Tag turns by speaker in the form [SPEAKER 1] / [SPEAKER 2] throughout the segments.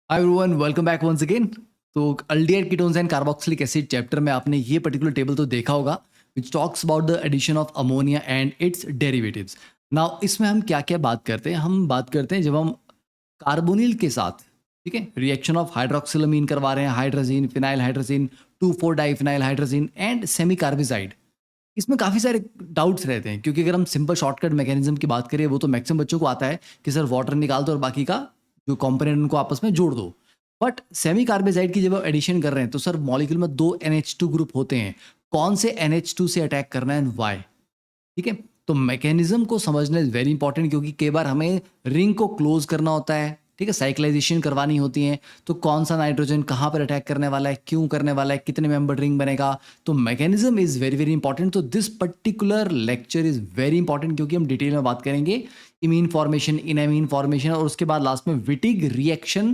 [SPEAKER 1] हाय everyone, welcome back once again. तो aldehyde ketones and carboxylic acid chapter में आपने ये पर्टिकुलर टेबल तो देखा होगा which talks about the addition of ammonia and its derivatives. Now इसमें हम क्या क्या बात करते हैं, हम बात करते हैं जब हम कार्बोनिल के साथ, ठीक है, रिएक्शन ऑफ हाइड्रोक्सिलमीन करवा रहे हैं, hydrazine, phenyl hydrazine, 2,4 diphenyl hydrazine and semi carbazide. इसमें काफ़ी सारे डाउट्स रहते हैं क्योंकि अगर हम सिंपल शॉर्टकट मैकेनिज्म की बात करें वो तो मैक्सिमम बच्चों को आता है कि सर वाटर निकाल दो और बाकी का जो कंपोनेंट उनको आपस में जोड़ दो। बट सेमी कार्बेजाइड की जब आप एडिशन कर रहे हैं तो सर मॉलिक्यूल में दो NH2 ग्रुप होते हैं, कौन से NH2 से अटैक करना है एंड वाई। ठीक है, तो मैकेनिज्म को समझना इज वेरी इंपॉर्टेंट क्योंकि कई बार हमें रिंग को क्लोज करना होता है, ठीक है, साइक्लाइजेशन करवानी होती है, तो कौन सा नाइट्रोजन कहाँ पर अटैक करने वाला है, क्यों करने वाला है, कितने मेंबर रिंग बनेगा, तो mechanism is very very important. तो this particular lecture is very important क्योंकि हम डिटेल में बात करेंगे इमीन फॉर्मेशन, इनएमीन फॉर्मेशन और उसके बाद लास्ट में विटिग रिएक्शन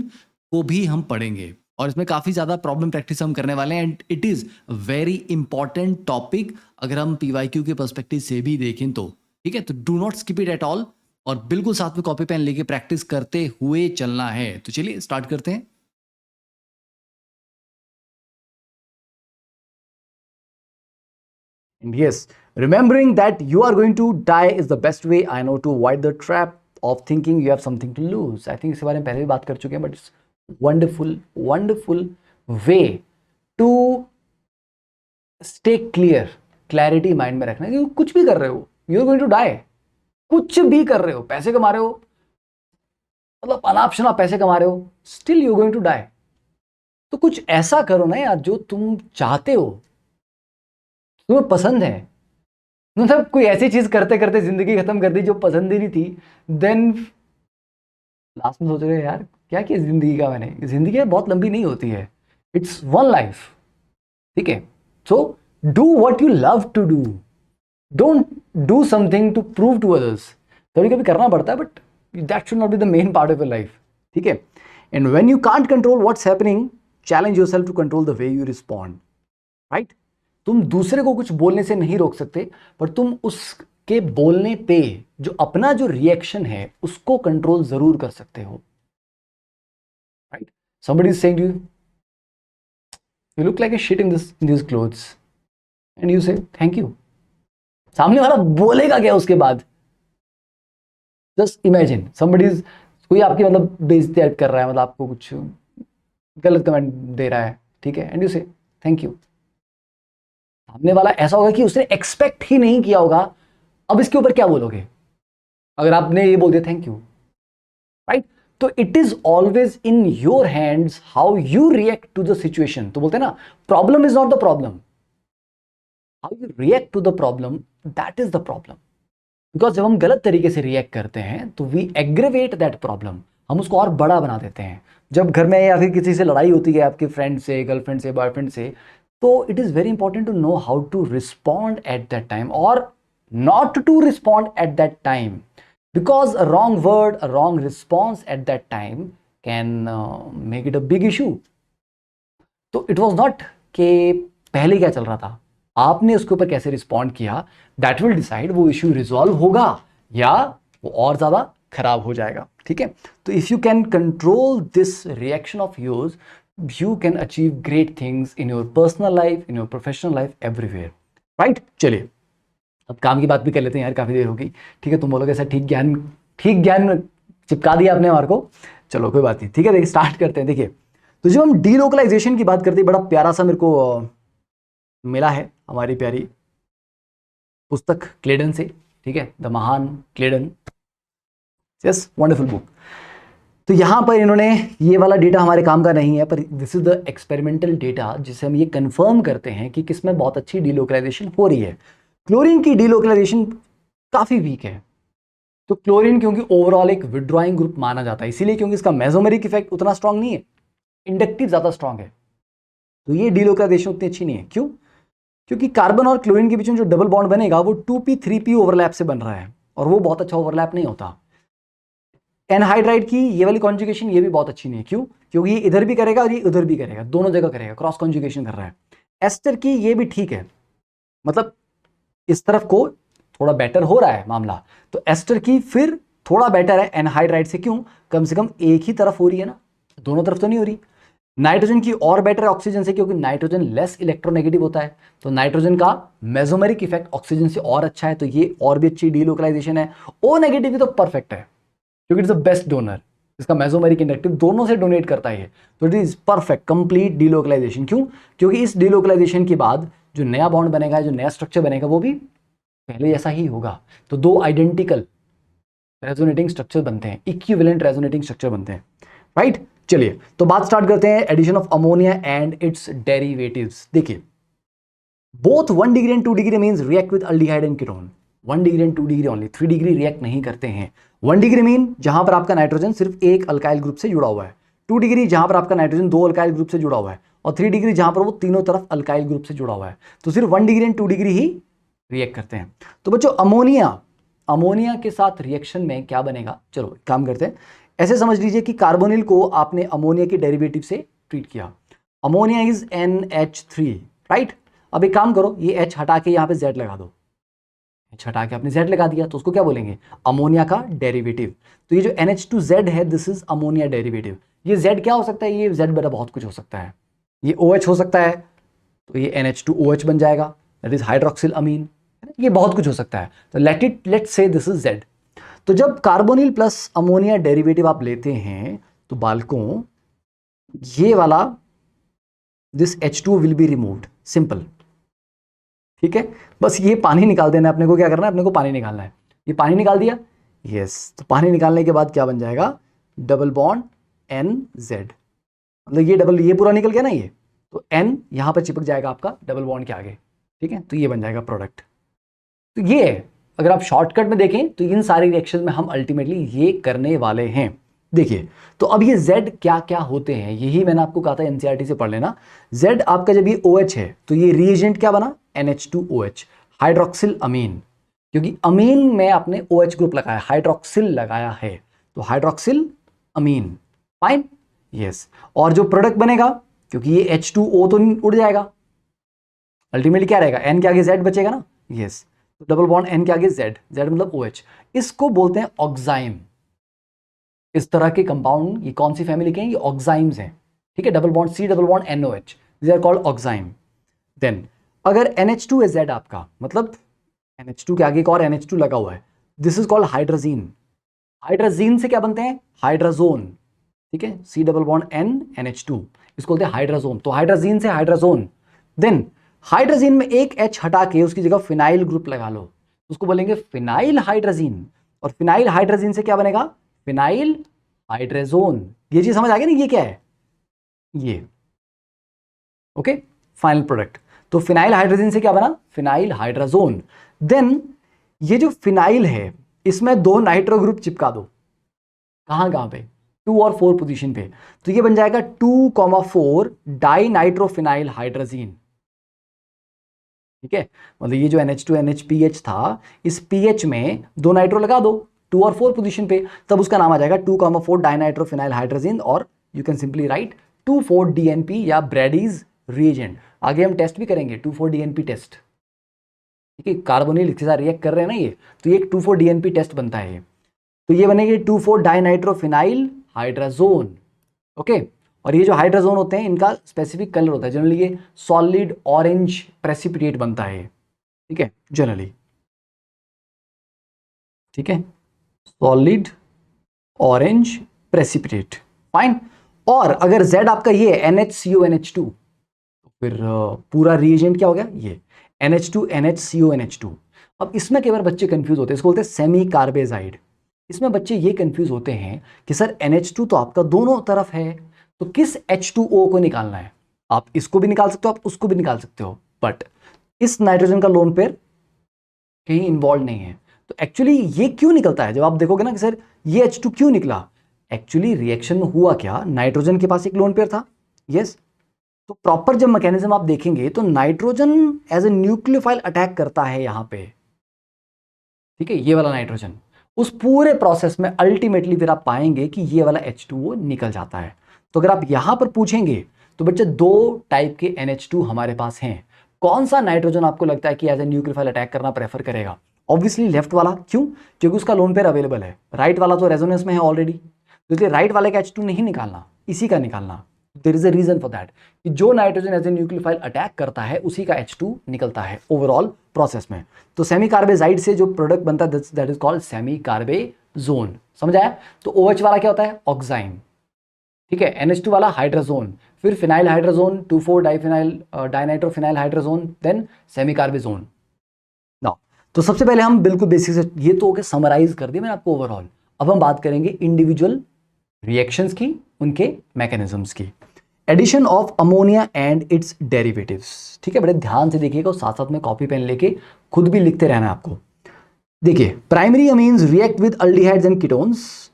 [SPEAKER 1] को भी हम पढ़ेंगे और इसमें काफ़ी ज़्यादा प्रॉब्लम प्रैक्टिस हम करने वाले हैं and it is very important topic अगर हम PYQ के पर्सपेक्टिव से भी देखें तो। ठीक है, तो do not skip it at all और बिल्कुल साथ में कॉपी पेन लेके प्रैक्टिस करते हुए चलना है। तो चलिए स्टार्ट करते हैं। And yes, remembering that you are going to die is the best way I know to avoid the trap of thinking you have something to lose. I think इसके बारे में पहले भी बात कर चुके हैं, but it's wonderful way to stay clear, clarity mind में रखना कि कुछ भी कर रहे हो you are going to die. कुछ भी कर रहे हो, पैसे कमा रहे हो, मतलब अनाप शनाप पैसे कमा रहे हो, still you going to die. तो कुछ ऐसा करो ना यार जो तुम चाहते हो, तुम्हें पसंद है। मतलब कोई ऐसी चीज करते करते जिंदगी खत्म कर दी जो पसंद ही नहीं थी, देन लास्ट में सोच रहे हो यार क्या किया जिंदगी का मैंने। जिंदगी बहुत लंबी नहीं होती है, इट्स वन लाइफ। ठीक है, so do what you love to do, don't do something to prove to others. कभी कभी करना पड़ता है but that should not be the main part of your life. ठीक है, and when you can't control what's happening, challenge yourself to control the way you respond. Right, तुम दूसरे को कुछ बोलने से नहीं रोक सकते, पर तुम उसके बोलने पे जो अपना जो रिएक्शन है उसको कंट्रोल जरूर कर सकते हो। Right, somebody is saying to you, you look like a shit in these clothes, and you say thank you। सामने वाला बोलेगा क्या उसके बाद? जस्ट इमेजिन somebody is, कोई आपकी मतलब बेइज्जती कर रहा है, मतलब आपको कुछ गलत कमेंट दे रहा है, ठीक है, एंड यू से थैंक यू। सामने वाला ऐसा होगा कि उसने एक्सपेक्ट ही नहीं किया होगा। अब इसके ऊपर क्या बोलोगे अगर आपने ये बोल दिया थैंक यू? राइट, तो it is always in your hands how you react to the situation. तो बोलते हैं ना, problem is not the problem, how you react to the problem, that is the problem. Because जब हम गलत तरीके से रिएक्ट करते हैं तो वी एग्रेवेट दैट प्रॉब्लम, हम उसको और बड़ा बना देते हैं। जब घर में या फिर किसी से लड़ाई होती है, आपके फ्रेंड से, गर्लफ्रेंड से, बॉयफ्रेंड से, तो it is very important to know how to respond at that time और not to respond at that time, because a wrong word, a wrong response at that time can make it a big issue। तो it was not कि पहले क्या चल रहा था, आपने उसके ऊपर कैसे रिस्पॉन्ड किया, दैट विल डिसाइड वो इश्यू रिजॉल्व होगा या वो और ज्यादा खराब हो जाएगा। ठीक है, तो if you can control this reaction of yours, you can achieve great things in your personal life, in your professional life, everywhere। Right, चलिए अब काम की बात भी कर लेते हैं यार, काफी देर होगी। ठीक है, तुम बोलोगे सर ठीक ज्ञान चिपका दिया आपने हमारे को, चलो कोई बात नहीं। ठीक है, देखिए स्टार्ट करते हैं। देखिए, तो जब हम डीलोकलाइजेशन की बात करते हैं, बड़ा प्यारा सा मेरे को मिला है हमारी प्यारी पुस्तक क्लेडन से। ठीक है, द महान क्लेडन, यस, वंडरफुल बुक। तो यहां पर इन्होंने ये वाला डेटा हमारे काम का नहीं है, पर this is the experimental data जिससे हम ये कंफर्म करते हैं कि किसमें बहुत अच्छी डीलोकलाइजेशन हो रही है। क्लोरीन की डीलोकलाइजेशन काफी वीक है। तो क्लोरीन क्योंकि ओवरऑल एक विड्रॉइंग ग्रुप माना जाता है, इसीलिए क्योंकि इसका मेसोमेरिक इफेक्ट उतना स्ट्रांग नहीं है, इंडक्टिव ज्यादा स्ट्रांग है, तो ये डीलोकलाइजेशन उतनी अच्छी नहीं है। क्यों? क्योंकि कार्बन और क्लोरीन के बीच में जो डबल बॉन्ड बनेगा वो 2p3p ओवरलैप से बन रहा है और वो बहुत अच्छा ओवरलैप नहीं होता। एनहाइड्राइड की ये वाली कॉन्जुगेशन ये भी बहुत अच्छी नहीं है। क्यों? क्योंकि ये इधर भी करेगा और ये उधर भी करेगा, दोनों जगह करेगा, क्रॉस कॉन्जुगेशन कर रहा है। एस्टर की ये भी ठीक है, मतलब इस तरफ को थोड़ा बेटर हो रहा है मामला, तो एस्टर की फिर थोड़ा बेटर है एनहाइड्राइड से। क्यों? कम से कम एक ही तरफ हो रही है ना, दोनों तरफ तो नहीं हो रही। नाइट्रोजन की और बेटर है ऑक्सीजन से, क्योंकि नाइट्रोजन लेस इलेक्ट्रोनेगेटिव होता है, तो नाइट्रोजन का मेसोमेरिक इफेक्ट ऑक्सीजन से और अच्छा है, तो ये और भी अच्छी डीलोकलाइजेशन है। ओ नेगेटिव तो परफेक्ट है, क्योंकि इट्स द बेस्ट डोनर, इसका मेसोमेरिक इंडक्टिव दोनों से डोनेट करता है, तो it is perfect complete delocalization. क्यों? क्योंकि इस डीलोकलाइजेशन के बाद जो नया बॉन्ड बनेगा, जो नया स्ट्रक्चर बनेगा, वो भी पहले जैसा ही होगा। तो दो आइडेंटिकल रेजोनेटिंग स्ट्रक्चर बनते हैं, इक्विवेलेंट रेजोनेटिंग स्ट्रक्चर बनते हैं, राइट। चलिए तो बात स्टार्ट करते हैं addition of ammonia and its derivatives. देखिए, both 1 degree and 2 degree amines react with aldehyde and ketone. 1 degree and 2 degree only, 3 degree react नहीं करते हैं। 1 डिग्री मीन जहां पर आपका नाइट्रोजन सिर्फ एक अल्काइल ग्रुप से जुड़ा हुआ है, 2 डिग्री जहां पर आपका नाइट्रोजन 2 अल्काइल ग्रुप से जुड़ा हुआ है, और 3 डिग्री जहां पर वो तीनों तरफ अल्काइल ग्रुप से जुड़ा हुआ है। तो सिर्फ 1 degree and 2 degree he react करते हैं। तो बच्चों अमोनिया के साथ रिएक्शन में क्या बनेगा, चलो काम करते हैं। ऐसे समझ लीजिए कि कार्बोनिल को आपने अमोनिया के डेरिवेटिव से ट्रीट किया। Ammonia is NH3, right. अब एक काम करो, ये H हटा के यहाँ पे Z लगा दो। H हटा के आपने Z लगा दिया, तो उसको क्या बोलेंगे? अमोनिया का डेरिवेटिव। तो ये जो NH2Z है, दिस इज अमोनिया डेरिवेटिव। ये Z क्या हो सकता है? ये Z बड़ा बहुत कुछ हो सकता है। ये OH हो सकता है, तो ये NH2OH बन जाएगा, दैट इज हाइड्रोक्सिल अमीन। ये बहुत कुछ हो सकता है, तो let's say this is Z। तो जब कार्बोनिल प्लस अमोनिया डेरिवेटिव आप लेते हैं, तो बालकों ये वाला this H2 will be removed, simple, ठीक है। बस ये पानी निकाल देना है, अपने को क्या करना है? अपने को पानी निकालना है। ये पानी निकाल दिया, यस। तो पानी निकालने के बाद क्या बन जाएगा? डबल बॉन्ड NZ, मतलब ये डबल, ये पूरा निकल गया ना, ये तो N यहां पर चिपक जाएगा आपका डबल बॉन्ड के आगे, ठीक है। तो ये बन जाएगा प्रोडक्ट। तो ये अगर आप शॉर्टकट में देखें तो इन सारी रिएक्शन में हम अल्टीमेटली ये करने वाले हैं। देखिए, तो अब ये Z क्या क्या होते हैं, यही मैंने आपको कहा था NCERT से पढ़ लेना। Z आपका जब ये OH है, तो ये रिएजेंट क्या बना? NH2OH, हाइड्रोक्सिल अमीन, क्योंकि अमीन में आपने OH ग्रुप लगाया, हाइड्रोक्सिल लगाया है, तो हाइड्रोक्सिल अमीन, फाइन, यस। और जो प्रोडक्ट बनेगा, क्योंकि ये H2O तो उड़ जाएगा, अल्टीमेटली क्या रहेगा? N के आगे Z बचेगा ना, यस। तो डबल बॉन्ड N के आगे Z, Z मतलब OH, इसको बोलते हैं ऑक्साइम। इस तरह के कंपाउंड, ये कौन सी फैमिली के हैं? ये ऑक्साइम्स हैं, ठीक है। Double bond C, double bond NOH, these are called oxime. Then अगर NH2 है Z आपका, मतलब NH2 के आगे एक और NH2 लगा हुआ है, this is called hydrazine. Hydrazine से क्या बनते हैं? हाइड्रोजोन, ठीक है। C double bond N NH2, इसको बोलते हैं हाइड्रोजोन। तो हाइड्रोजीन से हाइड्रोजोन। देन हाइड्रोजीन में एक H हटा के उसकी जगह फिनाइल ग्रुप लगा लो, उसको बोलेंगे फिनाइल हाइड्रोजीन। और फिनाइल हाइड्रोजीन से क्या बनेगा? Phenyl hydrazone. ये चीज समझ आ गई ना, ये क्या है? ये ओके, फाइनल प्रोडक्ट। तो फिनाइल हाइड्रोजन से क्या बना? Phenyl hydrazone. देन ये जो फिनाइल है, इसमें 2 नाइट्रो ग्रुप चिपका दो। कहां कहां पे? 2 और 4 पोजीशन पे। तो ये बन जाएगा 2,4 डाई नाइट्रोफिनाइल हाइड्रोजीन, ठीक है। मतलब ये जो NH2 NHPH था, इस पीएच में 2 नाइट्रो लगा दो 2 और 4 पोजीशन पे, तब उसका नाम आ जाएगा 2,4 डाइनाइट्रोफिनाइल हाइड्रोजीन, और you can simply write 2,4-DNP या ब्रैडीज रिएजेंट। आगे हम टेस्ट भी करेंगे 2,4-DNP टेस्ट, ठीक है। कार्बोनिल इसके साथ रिएक्ट कर रहे हैं ना ये, तो ये एक 2,4-DNP टेस्ट बनता है ये। तो ये बनेगी 2,4 डाइनाइट्रोफिनाइल हाइड्रोजोन, ओके। और ये जो हाइड्रोजोन होते हैं, इनका स्पेसिफिक कलर होता है, जनरली ये सॉलिड ऑरेंज प्रेसिपिटेट बनता है, ठीक है, जनरली, ठीक है, सॉलिड ऑरेंज प्रेसिपिटेट, फाइन। और अगर Z आपका ये NHCONH2, तो फिर पूरा रिएजेंट क्या हो गया? ये NH2 NHCONH2। अब इसमें कई बार बच्चे कंफ्यूज होते हैं, इसको बोलते हैं सेमी कार्बेजाइड। इसमें बच्चे ये कंफ्यूज होते हैं कि सर NH2 तो आपका दोनों तरफ है, तो किस H2O को निकालना है? आप इसको भी निकाल सकते हो, आप उसको भी निकाल सकते हो, बट इस नाइट्रोजन का लोन पेयर कहीं इन्वॉल्व नहीं है। तो एक्चुअली ये क्यों निकलता है? जब आप देखोगे ना कि सर ये H2 क्यों निकला, एक्चुअली रिएक्शन में हुआ क्या? नाइट्रोजन के पास एक लोन पेयर था, यस। तो प्रॉपर जब मैकेनिज्म आप देखेंगे, तो nitrogen as a nucleophile attack करता है यहां पे, ठीक है, ये वाला नाइट्रोजन। उस पूरे प्रोसेस में अल्टीमेटली फिर आप पाएंगे कि ये वाला H2O निकल जाता है। तो अगर आप यहां पर पूछेंगे, तो बच्चे 2 टाइप के NH2 हमारे पास हैं। कौन सा नाइट्रोजन आपको लगता है कि एज ए न्यूक्लियोफाइल अटैक करना प्रेफर करेगा? ऑब्वियसली लेफ्ट वाला। क्यों? क्योंकि उसका लोन पेयर अवेलेबल है। राइट वाला तो रेजोनेंस में है ऑलरेडी, तो इसलिए राइट वाले का H2 नहीं निकालना, इसी का निकालना। There is a reason for that कि जो nitrogen as a nucleophile attack करता है उसी का H2 निकलता है ओवरऑल प्रोसेस में। तो सेमी कार्बेजाइड से जो प्रोडक्ट बनता है that is called semi carbazone. समझ आया? तो OH वाला क्या होता है? ऑक्साइन, ठीक है। NH2 वाला हाइड्रोजोन, फिर phenyl hydrazone 2,4 diphenyl dinitrophenyl hydrazone, then semicarbazone. Now तो सबसे पहले हम बिल्कुल बेसिक से, ये तो ओके समराइज कर दिया मैंने आपको ओवरऑल। अब हम बात करेंगे इंडिविजुअल रिएक्शंस की, उनके मैकेनिज्म्स की। Addition of ammonia and its derivatives, ठीक है। बड़े ध्यान से देखिएगा, साथ साथ में कॉपी पेन लेके खुद भी लिखते रहना है आपको। देखिए, primary amines react with aldehydes and ketones,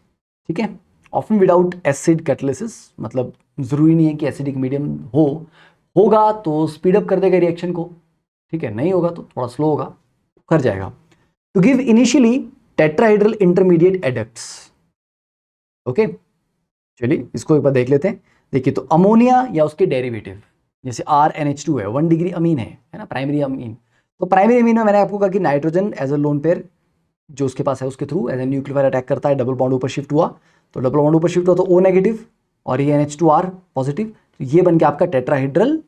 [SPEAKER 1] ठीक है, ऑफन विदाउट एसिड कैटालिसिस, मतलब जरूरी नहीं है कि एसिडिक मीडियम होगा तो स्पीड अप कर देगा रिएक्शन को, ठीक है, नहीं होगा तो थोड़ा स्लो होगा, कर जाएगा। To give initially tetrahedral intermediate adducts, okay. चलिए इसको एक बार देख लेते हैं। देखिए, तो अमोनिया या उसके डेरिवेटिव जैसे RNH2 है, 1 डिग्री अमीन है ना, प्राइमरी अमीन। तो प्राइमरी अमीन में मैंने आपको कहा कि nitrogen as a lone pair जो उसके पास है उसके through as a nucleophile attack करता है, डबल बॉन्ड ऊपर शिफ्ट हुआ, तो डबल बॉन्ड ऊपर शिफ्ट हुआ तो O नेगेटिव और ये NH2R पॉजिटिव, तो ये बन गया आपका टेट्राहाइड्रल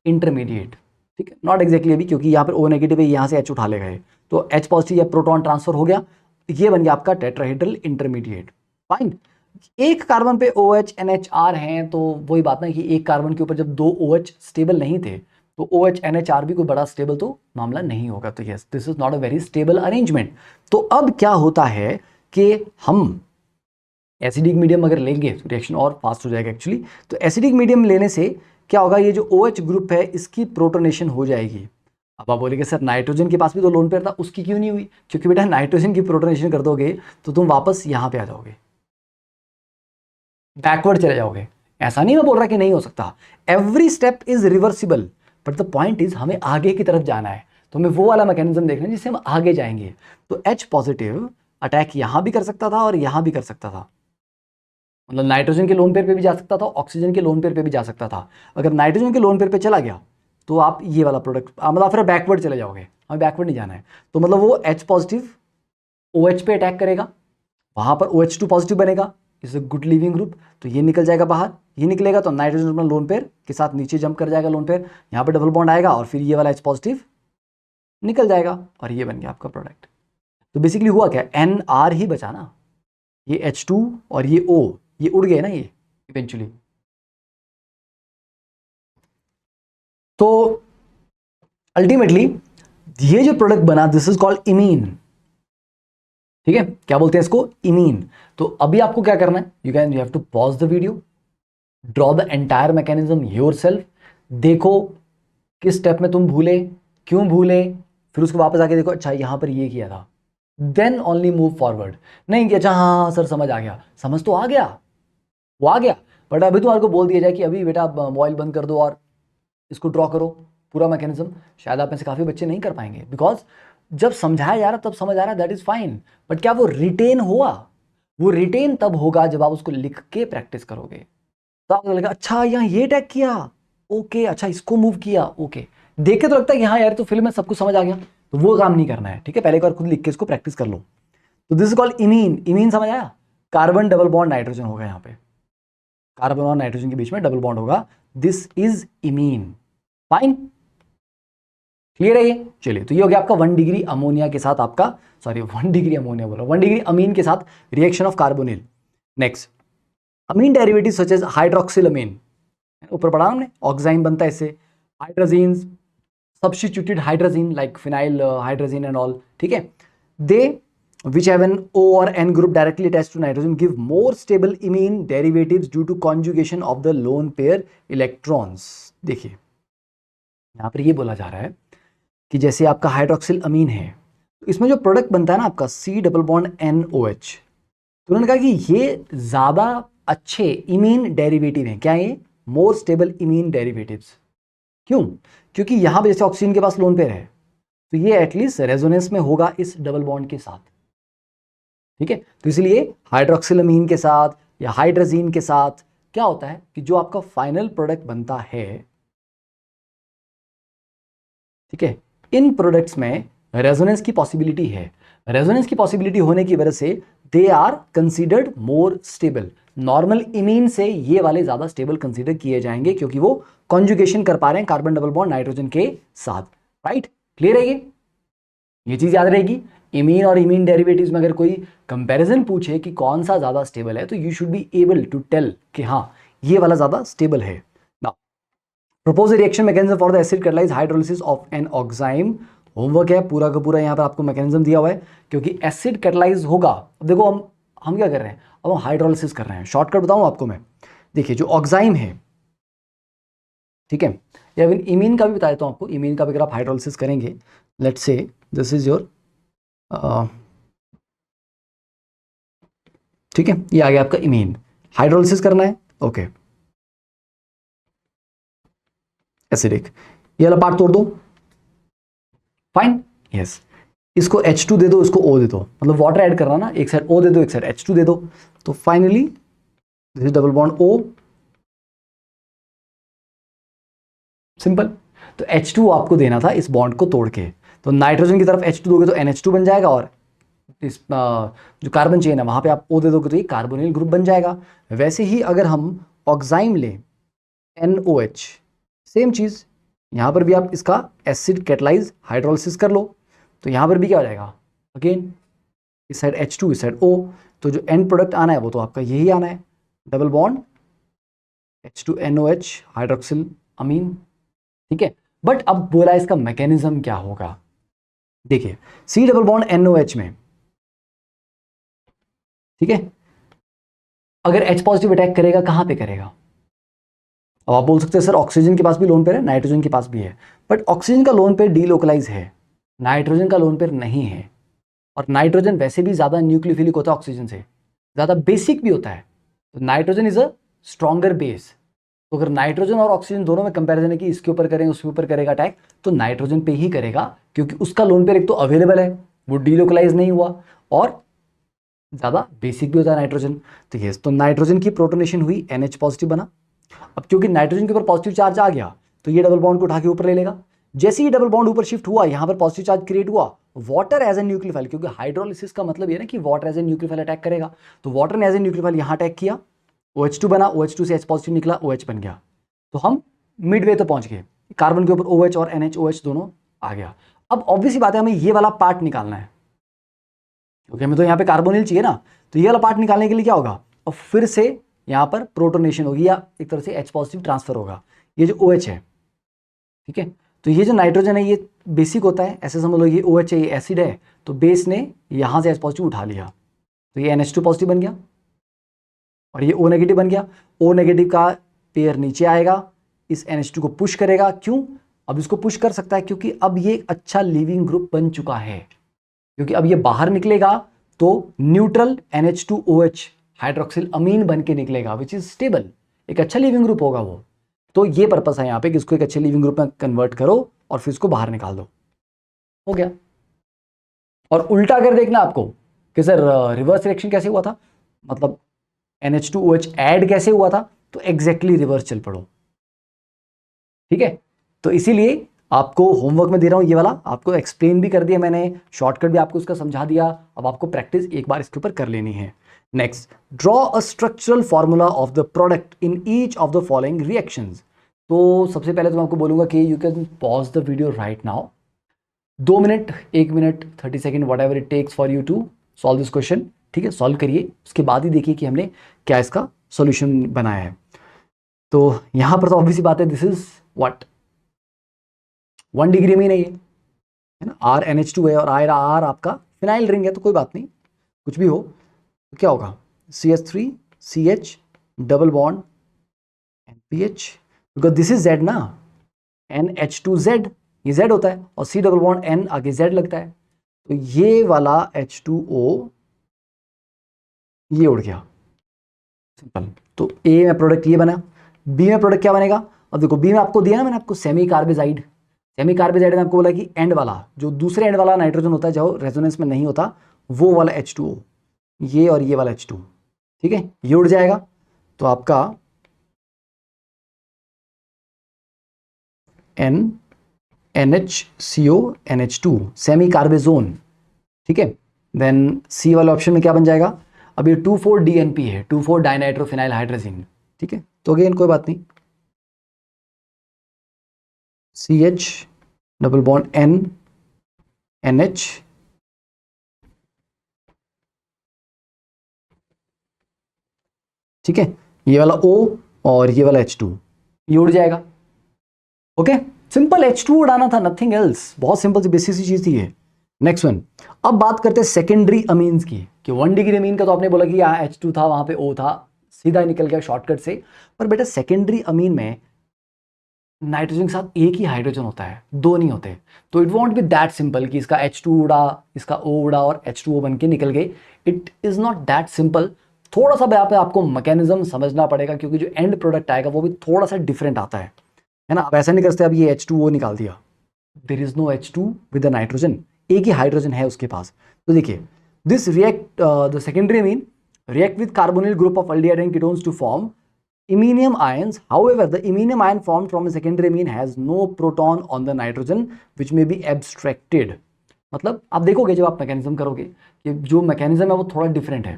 [SPEAKER 1] इंटरमीडिएट, ठीक है। नॉट एक्जैक्टली अभी, क्योंकि यहाँ पर O नेगेटिव है, यहाँ से H उठा लेगा ये, तो H पॉजिटिव या प्रोटॉन ट्रांसफर हो गया, ये बन गया आपका टेट्राहाइड्रल इंटरमीडिएट। फाइन। एक कार्बन पे OH NHR हैं, तो वही बात ना कि एक कार्बन के ऊपर जब 2 OH स्टेबल नहीं थे तो OH NHR भी कोई बड़ा स्टेबल तो मामला नहीं होगा। तो yes, this is not a very stable arrangement. तो अब क्या होता है कि हम एसिडिक मीडियम अगर लेंगे तो रिएक्शन और फास्ट हो जाएगा एक्चुअली। तो एसिडिक मीडियम लेने से क्या होगा, ये जो OH ग्रुप है इसकी प्रोटोनेशन हो जाएगी। अब आप बोलेंगे सर नाइट्रोजन के पास भी तो लोन पेयर था, उसकी क्यों नहीं हुई? क्योंकि बेटा नाइट्रोजन की प्रोटोनेशन कर दोगे तो तुम वापस यहाँ पे आ जाओगे, बैकवर्ड चले जाओगे। ऐसा नहीं मैं बोल रहा कि नहीं हो सकता, every step is reversible, but the point is हमें आगे की तरफ जाना है, तो हमें वो वाला मैकेनिज्म देखना है जिससे हम आगे जाएंगे। तो H पॉजिटिव अटैक यहां भी कर सकता था और यहां भी कर सकता था, मतलब नाइट्रोजन के लोन पेयर पे भी जा सकता था, ऑक्सीजन के लोन पेयर पे भी जा सकता था। अगर नाइट्रोजन के लोन पेयर पे चला गया तो आप ये वाला प्रोडक्ट मतलब फिर बैकवर्ड चले जाओगे, हमें बैकवर्ड नहीं जाना है। तो मतलब वो H पॉजिटिव OH पे अटैक करेगा, वहां पर OH2 पॉजिटिव बनेगा, is a good leaving group, तो ये निकल जाएगा बाहर, ये निकलेगा तो नाइट्रोजन अपना लोन पेयर के साथ नीचे जंप कर जाएगा लोन पेयर, यहाँ पर डबल बॉन्ड आएगा और फिर ये वाला H पॉजिटिव निकल जाएगा और ये बन गया आपका प्रोडक्ट। तो बेसिकली हुआ क्या, NR ही बचा ना, ये H2 और ये O ये उड़ गए ना ये इवेंचुअली। तो अल्टीमेटली ये जो प्रोडक्ट बना दिस इज कॉल्ड इमीन, ठीक है। क्या बोलते हैं इसको? इमीन। तो अभी आपको क्या करना है, you have to pause the video, draw the entire mechanism yourself, देखो किस स्टेप में तुम भूले, क्यों भूले, फिर उसको वापस आके देखो अच्छा यहां पर ये किया था, देन ओनली मूव फॉरवर्ड। नहीं कि अच्छा हाँ सर समझ आ गया, समझ तो आ गया, वो आ गया, बट अभी तुम्हारे को बोल दिया जाए कि अभी बेटा मोबाइल बंद कर दो और इसको ड्रॉ करो पूरा मैकेनिज्म, शायद आप में से काफी बच्चे नहीं कर पाएंगे, बिकॉज जब समझाया जा रहा तब समझ आ रहा, दैट इज फाइन, बट क्या वो रिटेन हुआ? वो रिटेन तब होगा जब आप उसको लिख के प्रैक्टिस करोगे, तो आपको लगेगा अच्छा यहाँ ये टैग किया, ओके, अच्छा इसको मूव किया, ओके। देख के तो लगता है कि हाँ यार तो फिल्म में सब कुछ समझ आ गया, तो वो काम नहीं करना है, ठीक है। पहले एक बार खुद लिख के इसको प्रैक्टिस कर लो। तो this is called imine. Imine समझ आया? कार्बन डबल बॉन्ड नाइट्रोजन होगा, यहाँ पे कार्बन और नाइट्रोजन के बीच में डबल बॉन्ड होगा, this is imine. Fine, clear है ये? चलिए, तो ये हो गया आपका 1 डिग्री अमोनिया के साथ आपका, सॉरी 1 डिग्री अमोनिया बोला, 1 डिग्री अमीन के साथ reaction of carbonyl. Next, amine derivative such as hydroxyl amine, ऊपर पढ़ा हमने, ऑक्साइन बनता है इससे, hydrazine substituted hydrazine like phenyl hydrazine and all, ठीक है। दे which have an O or N group directly attached to nitrogen give more stable imine derivatives due to conjugation of the lone pair electrons। देखिए यहां पर ये बोला जा रहा है कि जैसे आपका हाइड्रोक्सिल अमीन है, तो इसमें जो प्रोडक्ट बनता है ना आपका C डबल बॉन्ड NOH, तो उन्होंने कहा कि ये ज्यादा अच्छे इमीन डेरिवेटिव हैं। क्या ये? More stable imine derivatives. क्यों? क्योंकि यहां पर जैसे ऑक्सीजन के पास लोन पेयर है, तो ये एटलीस्ट रेजोनेंस में होगा इस डबल बॉन्ड के साथ, ठीक है। तो इसलिए हाइड्रोक्सिलमीन के साथ या हाइड्रोजीन के साथ क्या होता है कि जो आपका फाइनल प्रोडक्ट बनता है, ठीक है, इन प्रोडक्ट्स में रेजोनेंस की पॉसिबिलिटी है। रेजोनेंस की पॉसिबिलिटी होने की वजह से they are considered more stable. Normal imine से ये वाले ज़्यादा स्टेबल कंसीडर किए जाएंगे क्योंकि वो कॉन्जुगेशन कर पा रहे हैं कार्बन डबल बॉन्ड नाइट्रोजन के साथ। राइट, क्लियर है ये चीज़ याद रहेगी। इमीन और इमीन डेरिवेटिव्स में अगर कोई कंपैरिजन पूछे कि कौन सा ज़्यादा स्टेबल है तो you should be able to tell कि हाँ ये वाला ज़्यादा स्टेबल है। Now propose reaction mechanism for the acid catalyse hydrolysis of an oxime. Homework है पूरा का पूरा, यहाँ पर आपको मैकेनिज्म दिया हुआ है क्योंकि एसिड कैटालाइज होगा। अब देखो हम क्या कर रहे हैं, अब हम हाइड्रोलिसिस कर रहे हैं। शॉर्टकट बताऊं आपको मैं, देखिए जो ऑक्साइम है, ठीक है, या फिर इमीन का भी बता देता हूं आपको। इमीन का भी अगर आप हाइड्रोलिसिस करेंगे, let's say this is your, ठीक है, ये आ गया आपका इमीन, हाइड्रोलिसिस करना है, ओके, एसिडिक, ये वाला पार्ट तोड़ दो, फाइन, यस, इसको H2 दे दो, इसको O दे दो, मतलब वाटर ऐड करना ना, एक साइड O दे दो एक साइड H2 दे दो, तो finally this is double bond O, simple. तो H2 आपको देना था इस बॉन्ड को तोड़ के, तो नाइट्रोजन की तरफ H2 दोगे तो NH2 बन जाएगा, और इस जो कार्बन चेन है वहां पे आप O दे दोगे तो ये कार्बोनिल ग्रुप बन जाएगा। वैसे ही अगर हम ऑक्साइम लें NOH, सेम चीज, यहां पर भी आप इसका एसिड कैटालाइज हाइड्रोलिसिस कर लो, तो यहां पर भी क्या हो जाएगा, अगेन इस साइड H2 इस साइड O, तो जो एंड प्रोडक्ट आना है वो तो आपका यही आना है, डबल बॉन्ड H2NOH हाइड्रोक्सिल अमीन, ठीक है। बट अब बोला इसका मैकेनिज्म क्या होगा, देखिए C डबल बॉन्ड NOH में, ठीक है, अगर H पॉजिटिव अटैक करेगा कहां पे करेगा, अब आप बोल सकते हैं सर ऑक्सीजन के पास भी लोन पेयर है, नाइट्रोजन के पास भी है, बट ऑक्सीजन का लोन पेयर डीलोकलाइज है, नाइट्रोजन का लोन पेयर नहीं है, और नाइट्रोजन वैसे भी ज्यादा न्यूक्लियोफिलिक होता है ऑक्सीजन से, ज्यादा बेसिक भी होता है, तो nitrogen is a stronger base. तो अगर नाइट्रोजन और ऑक्सीजन दोनों में कंपैरिजन है कि इसके ऊपर करें उसके ऊपर करेगा अटैक, तो नाइट्रोजन पे ही करेगा क्योंकि उसका लोन पेयर एक तो अवेलेबल है, वो डीलोकलाइज नहीं हुआ, और ज्यादा बेसिक भी होता है नाइट्रोजन। तो ये तो नाइट्रोजन की प्रोटोनेशन हुई, NH पॉजिटिव बना। अब क्योंकि नाइट्रोजन के ऊपर पॉजिटिव चार्ज आ गया तो ये डबल बॉन्ड को उठा के ऊपर ले लेगा, जैसे ही डबल बॉन्ड ऊपर शिफ्ट हुआ यहां पर पॉजिटिव चार्ज क्रिएट हुआ, वाटर एज ए न्यूक्लियोफाइल, क्योंकि हाइड्रोलिसिस का मतलब ये ना कि water as a nucleophile attack करेगा, तो वाटर ने एज ए न्यूक्लियोफाइल यहां अटैक किया, OH2 बना, OH2 से H पॉजिटिव निकला, OH बन गया, तो हम मिडवे तो पहुंच गए, कार्बन के ऊपर OH और NH OH दोनों आ गया। अब ऑब्वियसली बात है हमें ये वाला पार्ट निकालना है क्योंकि हमें तो यहाँ पे कार्बोनिल चाहिए ना, तो ये वाला पार्ट निकालने के लिए क्या होगा, और फिर से यहाँ पर प्रोटोनेशन होगी या एक तरह से H पॉजिटिव ट्रांसफर होगा, ये जो OH है, ठीक है, तो ये जो नाइट्रोजन है ये बेसिक होता है, ऐसे समझ लो ये OH है, ये एसिड है, तो बेस ने यहाँ से H पॉजिटिव उठा लिया, तो ये NH2 पॉजिटिव बन गया और ये O नेगेटिव बन गया, O नेगेटिव का पेयर नीचे आएगा, इस NH2 को पुश करेगा, क्यों, अब इसको पुश कर सकता है क्योंकि अब ये अच्छा लीविंग ग्रुप बन चुका है, क्योंकि अब ये बाहर निकलेगा तो न्यूट्रल NH2OH हाइड्रोक्सिल अमीन बन के निकलेगा विच इज स्टेबल, एक अच्छा लिविंग ग्रुप होगा वो। तो ये पर्पस है यहाँ पे कि इसको एक अच्छे लिविंग ग्रुप में कन्वर्ट करो और फिर इसको बाहर निकाल दो, हो गया। और उल्टा कर देखना आपको कि सर रिवर्स रिएक्शन कैसे हुआ था, मतलब NH2OH ऐड कैसे हुआ था, तो एग्जैक्टली रिवर्स चल पड़ो, ठीक है। तो इसीलिए आपको होमवर्क में दे रहा हूं ये वाला, आपको एक्सप्लेन भी कर दिया मैंने, शॉर्टकट भी आपको उसका समझा दिया, अब आपको प्रैक्टिस एक बार इसके ऊपर कर लेनी है। Next, draw a structural formula of the product in each of the following reactions. तो सबसे पहले तो मैं आपको बोलूंगा कि you can pause the video right now, 2 minute 1 minute 30 second whatever it takes for you to solve this question, ठीक है, सॉल्व करिए, उसके बाद ही देखिए कि हमने क्या इसका सोल्यूशन बनाया है। तो यहां पर तो ऑब्वियसली बात है, दिस इज व्हाट 1 डिग्री में ही नहीं है ना, RNH2 है और आर आपका फिनाइल रिंग है, तो कोई बात नहीं, कुछ भी हो तो क्या होगा, CH3CH double bond NPH, because this is Z ना, NH2Z, ये Z होता है, और C डबल बॉन्ड N आगे Z लगता है, तो ये वाला H2O ये उड़ गया, सिंपल। तो A में प्रोडक्ट ये बना, B में प्रोडक्ट क्या बनेगा, अब देखो B में आपको दिया ना मैंने आपको सेमी कार्बेजाइड, सेमी कार्बेजाइड में आपको बोला कि एंड वाला जो दूसरे एंड वाला नाइट्रोजन होता है जो रेजोनेंस में नहीं होता, वो वाला H2O, ये और ये वाला H2, ठीक है, ये उड़ जाएगा, तो आपका NHCO NH2 सेमी कार्बेजोन, ठीक है। देन C वाले ऑप्शन में क्या बन जाएगा, अब ये 2,4-DNP है, 2,4-डाइनाइट्रोफिनाइल हाइड्रोजीन, ठीक है। तो अगेन कोई बात नहीं, CH double bond N NH, ठीक है, ये वाला O और ये वाला H2, ये उड़ जाएगा। ओके, सिंपल H2 उड़ाना था, नथिंग एल्स, बहुत सिंपल सी बेसिक सी चीज थी ये। नेक्स्ट वन, अब बात करते हैं सेकेंडरी अमीन्स की, कि 1 डिग्री अमीन का तो आपने बोला कि यहाँ H2 था, वहां पे O था, सीधा निकल गया शॉर्टकट से। पर बेटा सेकेंडरी अमीन में नाइट्रोजन के साथ एक ही हाइड्रोजन होता है, दो नहीं होते। तो it won't be that simple कि इसका H2 उड़ा, इसका O उड़ा और H2O बन के निकल गए। It is not that simple. थोड़ा सा यहाँ पे आपको मैकेनिज्म समझना पड़ेगा, क्योंकि जो एंड प्रोडक्ट आएगा वो भी थोड़ा सा डिफरेंट आता है ना। अब ऐसा नहीं करते अब ये H2O निकाल दिया, there is no H2 with the nitrogen, एक ही हाइड्रोजन है उसके पास। तो देखिए, this react the secondary amine react with carbonyl group of aldehyde and ketones to form iminium ions. However, the iminium ion formed from a secondary amine has no proton on the nitrogen which may be abstracted. मतलब आप देखोगे जब आप mechanism करोगे कि जो mechanism है वो थोड़ा डिफरेंट है,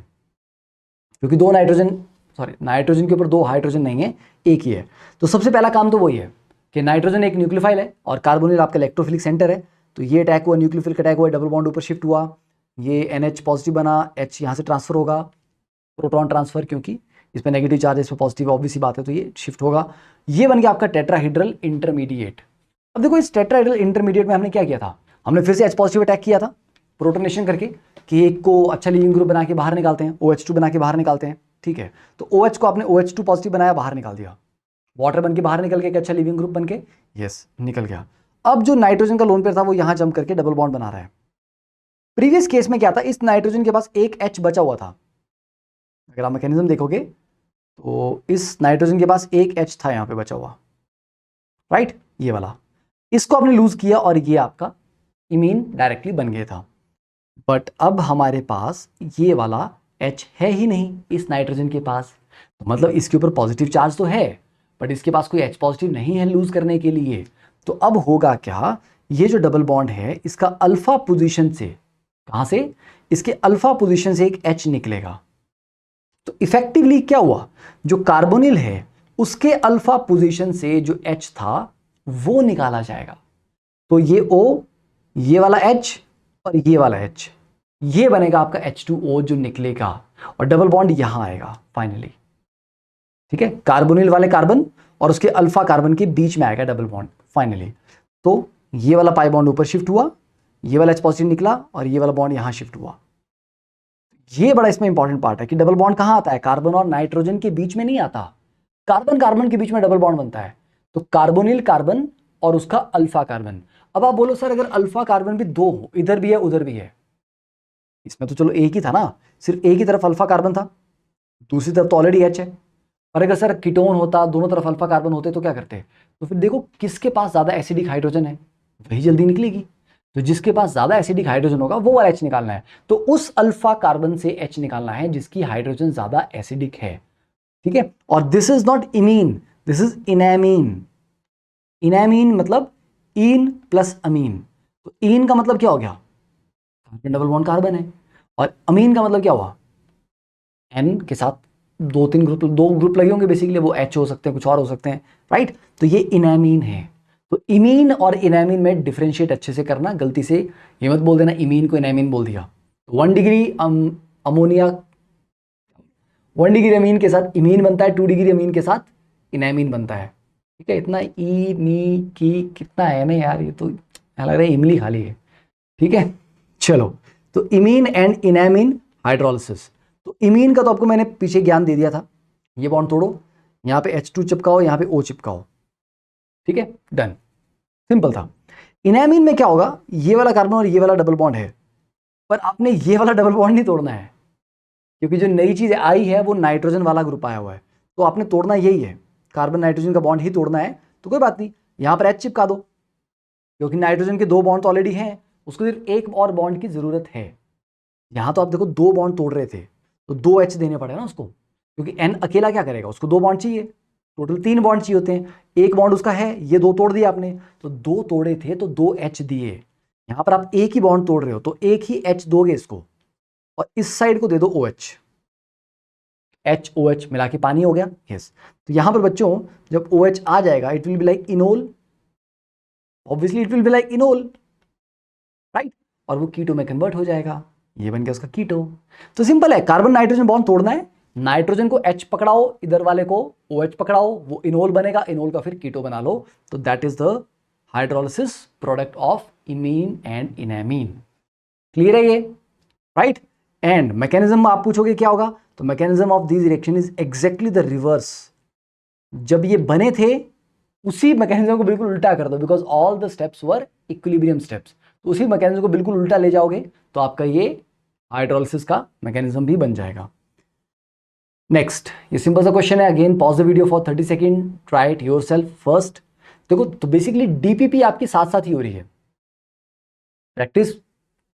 [SPEAKER 1] क्योंकि दो नाइट्रोजन के ऊपर दो हाइड्रोजन नहीं है, एक ही है। तो सबसे पहला काम तो वही है कि नाइट्रोजन एक न्यूक्लियोफाइल है और कार्बोनिल आपका इलेक्ट्रोफिलिक सेंटर है। तो ये अटैक हुआ, न्यूक्लियोफिलिक अटैक हुआ, डबल बॉन्ड ऊपर शिफ्ट हुआ, ये NH पॉजिटिव बना, H यहाँ से ट्रांसफर होगा, प्रोटॉन ट्रांसफर, क्योंकि इस पर नेगेटिव चार्ज है, इस पर पॉजिटिव, ऑब्वियस सी बात है, तो ये शिफ्ट होगा। ये बन गया आपका टेट्राहीड्रल इंटरमीडिएट। अब देखो इस टेट्राहीड्रल इंटरमीडिएट में हमने क्या किया था, हमने फिर से H पॉजिटिव अटैक किया था प्रोटोनेशन करके, कि एक को अच्छा लीविंग ग्रुप बना के बाहर निकालते हैं, OH2 बना के बाहर निकालते हैं, ठीक है। तो OH को आपने OH2 पॉजिटिव बनाया, बाहर निकाल दिया, वाटर बन के बाहर निकल गया, अच्छा लीविंग ग्रुप बन के, यस निकल गया। अब जो नाइट्रोजन का लोन पेयर था वो यहां जंप करके डबल बॉन्ड बना रहा है। प्रीवियस केस में क्या था, इस नाइट्रोजन के पास एक H बचा हुआ था। अगर आप मैकेनिज्म देखोगे तो इस नाइट्रोजन के पास एक H था यहां पे बचा हुआ, राइट, ये वाला, इसको आपने लूज किया और ये आपका इमीन डायरेक्टली बन गया था। बट अब हमारे पास ये वाला H है ही नहीं इस नाइट्रोजन के पास, तो मतलब इसके ऊपर पॉजिटिव चार्ज तो है बट इसके पास कोई H पॉजिटिव नहीं है लूज करने के लिए। तो अब होगा क्या, ये जो डबल बॉन्ड है इसका अल्फा पोजीशन से, कहां से, इसके अल्फा पोजीशन से एक H निकलेगा। तो इफेक्टिवली क्या हुआ, जो कार्बोनिल है उसके अल्फा पोजीशन से जो H था वो निकाला जाएगा। तो ये O, ये वाला H और ये वाला H, ये बनेगा आपका H2O जो निकलेगा, और डबल बॉन्ड यहां आएगा फाइनली, ठीक है। कार्बोनिल वाले कार्बन और उसके अल्फा कार्बन के बीच में आएगा डबल बॉन्ड फाइनली। तो ये वाला पाई बॉन्ड ऊपर शिफ्ट हुआ, ये वाला H पॉजिटिव निकला और ये वाला बॉन्ड यहां शिफ्ट हुआ। ये बड़ा इसमें इंपॉर्टेंट पार्ट है कि डबल बॉन्ड कहां आता है, कार्बन और नाइट्रोजन के बीच में नहीं आता, कार्बन कार्बन के बीच में डबल बॉन्ड बनता है। तो कार्बोनिल कार्बन और उसका अल्फा कार्बन। अब आप बोलो सर अगर अल्फा कार्बन भी दो हो, इधर भी है उधर भी है, इसमें तो चलो एक ही था ना, सिर्फ एक ही तरफ अल्फा कार्बन था, दूसरी तरफ तो ऑलरेडी H है। और अगर सर कीटोन होता, दोनों तरफ अल्फा कार्बन होते तो क्या करते, तो फिर देखो किसके पास ज्यादा एसिडिक हाइड्रोजन है वही जल्दी निकलेगी। तो जिसके पास ज्यादा एसिडिक हाइड्रोजन होगा वो वाला H निकालना है, तो उस अल्फा कार्बन से H निकालना है जिसकी हाइड्रोजन ज्यादा एसिडिक है, ठीक है। और this is not imine, this is enamine. Enamine मतलब इन प्लस अमीन। तो इन का मतलब क्या हो गया, कार्बन डबल बॉन्ड कार्बन है, और अमीन का मतलब क्या हुआ, N के साथ दो ग्रुप लगे होंगे बेसिकली, वो H हो सकते हैं, कुछ और हो सकते हैं, राइट। तो ये इनैमीन है। तो इमीन और इनैमीन में डिफरेंशिएट अच्छे से करना, गलती से ये मत बोल देना इमीन को इनैमीन बोल दिया। 1 डिग्री अमोनिया, 1 डिग्री अमीन के साथ इमीन बनता है, 2 डिग्री अमीन के साथ इनैमीन बनता है, ठीक है। इतना ई मी की कितना है ना यार, ये तो लग रहा है इमली खाली है, ठीक है। चलो, तो इमीन एंड इनैमीन हाइड्रोलिसिस। तो इमीन का तो आपको मैंने पीछे ज्ञान दे दिया था, ये बॉन्ड तोड़ो, यहाँ पे H2 चिपकाओ, यहाँ पे O चिपकाओ, ठीक है, डन, सिंपल था। इनैमीन में क्या होगा, ये वाला कार्बन और ये वाला डबल बॉन्ड है, पर आपने ये वाला डबल बॉन्ड नहीं तोड़ना है, क्योंकि जो नई चीज आई है वो नाइट्रोजन वाला ग्रुप आया हुआ है, तो आपने तोड़ना यही है, कार्बन नाइट्रोजन का बॉन्ड ही तोड़ना है। तो कोई बात नहीं, यहां पर H चिपका दो, क्योंकि नाइट्रोजन के 2 बॉन्ड तो ऑलरेडी हैं, उसको सिर्फ एक और बॉन्ड की जरूरत है। यहां तो आप देखो 2 बॉन्ड तोड़ रहे थे, तो 2 H देने पड़े ना उसको, क्योंकि N अकेला क्या करेगा, उसको 2 बॉन्ड चाहिए, टोटल 3 बॉन्ड चाहिए होते हैं, एक बॉन्ड उसका है, ये 2 तोड़ दिया आपने, तो 2 तोड़े थे तो 2 H दिए। यहां पर आप एक ही बॉन्ड तोड़ रहे हो तो एक ही H दोगे इसको, और इस साइड को दे दो OH, HOH मिला के पानी हो गया, यस। तो यहां पर बच्चों जब OH आ जाएगा it will be like enol, obviously it will be like enol, right, और वो कीटो में कन्वर्ट हो जाएगा, ये बन गया उसका कीटो। तो सिंपल है, कार्बन नाइट्रोजन बॉन्ड तोड़ना है, नाइट्रोजन को H पकड़ाओ, इधर वाले को OH पकड़ाओ, वो इनोल बनेगा, इनोल का फिर कीटो बना लो। तो that is the hydrolysis product of imine and enamine. Clear है ये, राइट। एंड मैकेनिज्म आप पूछोगे क्या होगा, तो mechanism of this reaction is exactly the reverse. जब ये बने थे उसी मैकेनिज्म को बिल्कुल उल्टा कर दो, because all the steps were equilibrium steps. तो उसी मैकेनिज्म को बिल्कुल उल्टा ले जाओगे तो आपका ये हाइड्रोलिसिस का मैकेनिज्म भी बन जाएगा। नेक्स्ट, ये सिंपल सा क्वेश्चन है, again pause the video for 30 second, try it your self first. देखो तो बेसिकली डीपीपी आपकी साथ साथ ही हो रही है, प्रैक्टिस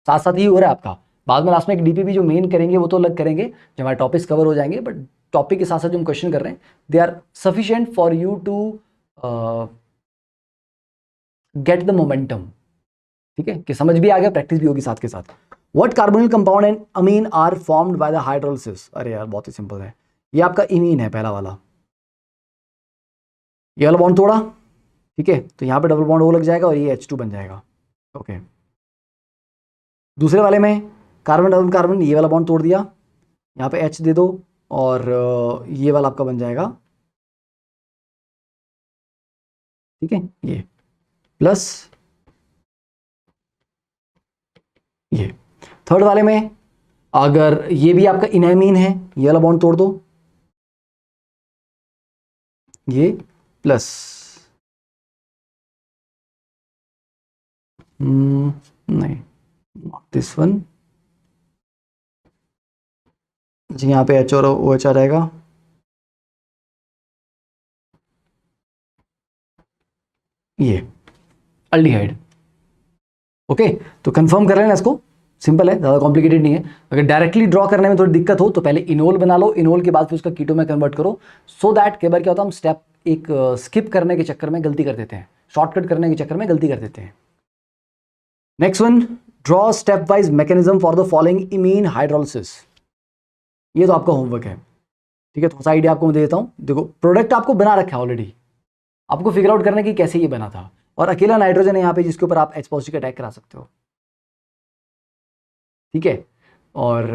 [SPEAKER 1] साथ साथ ही हो रहा है आपका। बाद में लास्ट में एक डीपीपी जो मेन करेंगे वो तो अलग करेंगे जब हमारे टॉपिक्स कवर हो जाएंगे, बट टॉपिक के साथ साथ जो हम क्वेश्चन कर रहे हैं they are sufficient for you to get the momentum, ठीक है, कि समझ भी आ गया, प्रैक्टिस भी होगी साथ के साथ। What carbonyl compound and amine are formed by the hydrolysis. अरे यार बहुत ही सिंपल है, ये आपका इमीन है पहला वाला, ये वाला बॉन्ड तोड़ा, ठीक है, तो यहाँ पे डबल बॉन्ड वो लग जाएगा और ये H2 बन जाएगा, ओके। दूसरे वाले में कार्बन डबल कार्बन, ये वाला बॉन्ड तोड़ दिया, यहाँ पे H दे दो और ये वाला आपका बन जाएगा, ठीक है, ये प्लस ये। थर्ड वाले में अगर ये भी आपका इनैमीन है, ये वाला बॉन्ड तोड़ दो, ये प्लस नहीं दिस वन जी, यहाँ पे H और OH आ जाएगा, ये अल्डिहाइड, ओके। तो कंफर्म कर लेना इसको, सिंपल है, ज़्यादा कॉम्प्लिकेटेड नहीं है। अगर डायरेक्टली ड्रॉ करने में थोड़ी दिक्कत हो तो पहले इनोल बना लो, इनोल के बाद फिर उसका कीटो में कन्वर्ट करो, सो दैट कई बार क्या होता है हम स्टेप एक स्किप करने के चक्कर में गलती कर देते हैं, शॉर्टकट करने के चक्कर में गलती कर देते हैं। Next one, draw step wise mechanism for the following imine hydrolysis. ये तो आपका होमवर्क है, ठीक है। थोड़ा सा आइडिया आपको मैं दे देता हूँ। देखो प्रोडक्ट आपको बना रखा है ऑलरेडी, आपको फिगर आउट करना कि कैसे ये बना था, और अकेला नाइट्रोजन है यहाँ पे जिसके ऊपर आप H पॉजिटिव अटैक करा सकते हो, ठीक है। और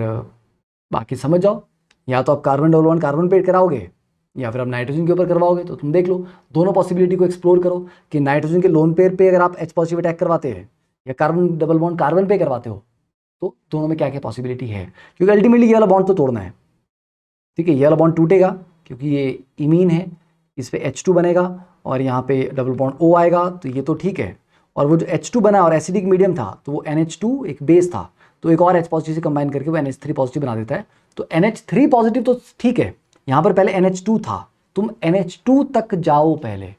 [SPEAKER 1] बाकी समझ जाओ, या तो आप कार्बन डबल बॉन्ड कार्बन पे कराओगे या फिर आप नाइट्रोजन के ऊपर करवाओगे, तो तुम देख लो, दोनों पॉसिबिलिटी को एक्सप्लोर करो कि नाइट्रोजन के लोन पेयर पे अगर आप H पॉजिटिव अटैक करवाते हैं या कार्बन डबल बॉन्ड कार्बन पे करवाते हो तो दोनों में क्या क्या पॉसिबिलिटी है, क्योंकि अल्टीमेटली ये वाला बॉन्ड तो तोड़ना है, ठीक है। ये वाला बॉन्ड टूटेगा क्योंकि ये इमीन है, इस पे H2 बनेगा और यहाँ पे डबल बॉन्ड O आएगा, तो ये तो ठीक है। और वो जो H2 बना और एसिडिक मीडियम था तो वो NH2 एक बेस था, तो एक और H पॉजिटिव से कंबाइन करके वो NH3 पॉजिटिव बना देता है। तो NH3 पॉजिटिव तो ठीक है, यहाँ पर पहले NH2 था, तुम NH2 तक जाओ पहले,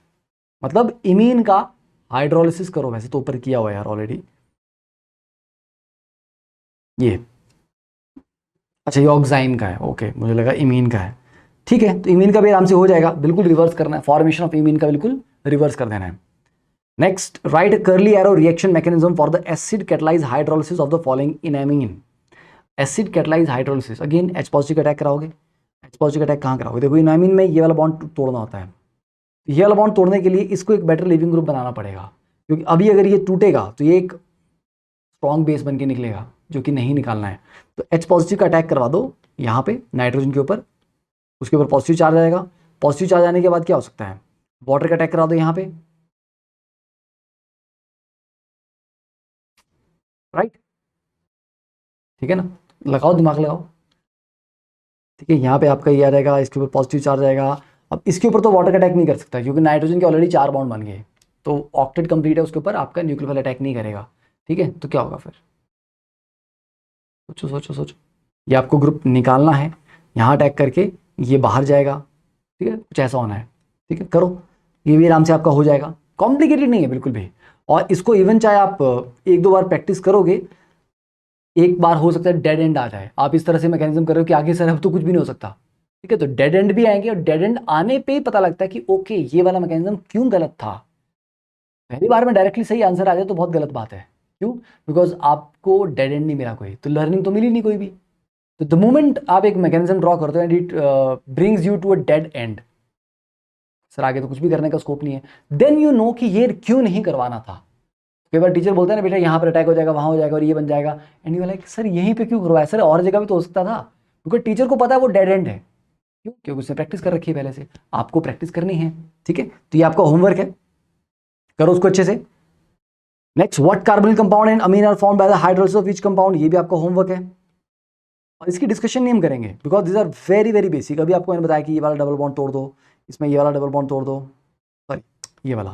[SPEAKER 1] मतलब इमीन का हाइड्रोलिसिस करो। वैसे तो ऊपर किया हुआ यार ऑलरेडी ये, अच्छा ये ऑक्साइन का है, ओके, मुझे लगा इमीन का है, ठीक है। तो इमीन का भी आराम से हो जाएगा, बिल्कुल रिवर्स करना है, फॉर्मेशन ऑफ इमीन का बिल्कुल रिवर्स कर देना है। Next, write curly arrow reaction mechanism for the acid catalyse hydrolysis of the following enamine. Acid catalyse hydrolysis, again H positive attack कराओगे, H पॉजिटिव अटैक कहाँ कराओगे, देखो इनैमीन में ये वाला बॉन्ड तोड़ना होता है, ये वाला बॉन्ड तोड़ने के लिए इसको एक बेटर लिविंग ग्रुप बनाना पड़ेगा, क्योंकि अभी अगर ये टूटेगा तो ये एक स्ट्रॉन्ग बेस बन के निकलेगा, जो कि नहीं निकालना है। तो H पॉजिटिव का अटैक करवा दो यहाँ पे नाइट्रोजन के ऊपर, उसके ऊपर पॉजिटिव चार्ज आएगा, पॉजिटिव चार्ज आने के बाद क्या हो सकता है, वाटर का अटैक करा दो यहाँ पे, राइट, ठीक है ना, लगाओ दिमाग लगाओ, ठीक है। यहाँ पे आपका ये आ जाएगा, इसके ऊपर पॉजिटिव चार्ज आएगा। अब इसके ऊपर तो वाटर का अटैक नहीं कर सकता क्योंकि नाइट्रोजन के ऑलरेडी 4 बॉन्ड बन गए, तो ऑक्टेट कंप्लीट है, उसके ऊपर आपका न्यूक्लियोफाइल अटैक नहीं करेगा, ठीक है। तो क्या होगा फिर, सोचो सोचो सोचो, ये आपको ग्रुप निकालना है, यहाँ अटैक करके ये बाहर जाएगा, ठीक है, कुछ ऐसा होना है, ठीक है, करो, ये भी आराम से आपका हो जाएगा, कॉम्प्लिकेटेड नहीं है बिल्कुल भी। और इसको इवन चाहे आप 1-2 बार प्रैक्टिस करोगे, एक बार हो सकता है डेड एंड आ जाए, आप इस तरह से मैकेनिज्म कर रहे हो कि आगे सर अब तो कुछ भी नहीं हो सकता, ठीक है। तो डेड एंड भी आएंगे और डेड एंड आने पे ही पता लगता है कि ओके ये वाला मैकेनिज्म क्यों गलत था। पहली बार में डायरेक्टली सही आंसर आ जाए तो बहुत गलत बात है, क्यों, बिकॉज आपको डेड एंड नहीं मिला कोई, तो लर्निंग तो मिली नहीं कोई भी, तो द मोमेंट आप एक मैकेनिज्म ड्रॉ करते हो and it brings you to a dead end, sir आगे तो कुछ भी करने का स्कोप नहीं है, देन यू नो कि ये क्यों नहीं करवाना था। कई बार टीचर बोलता है ना बेटा यहाँ पर अटैक हो जाएगा, वहाँ हो जाएगा और ये बन जाएगा, एंड यू लाइक सर यहीं पे क्यों करवाया, सर और जगह भी तो हो सकता था, क्योंकि टीचर को पता है वो डेड एंड है। क्यों? क्योंकि उसने प्रैक्टिस कर रखी है पहले से, आपको प्रैक्टिस करनी है। ठीक है, तो ये आपका होमवर्क है, करो उसको अच्छे से। Next, what carbonyl compound and amine are formed by the hydrolysis of each compound, ये भी आपका होमवर्क है और इसकी डिस्कशन नहीं हम करेंगे because this are very very basic. अभी आपको मैंने बताया कि ये वाला डबल बॉन्ड तोड़ दो, इसमें ये वाला डबल बॉन्ड तोड़ दो, सॉरी ये वाला,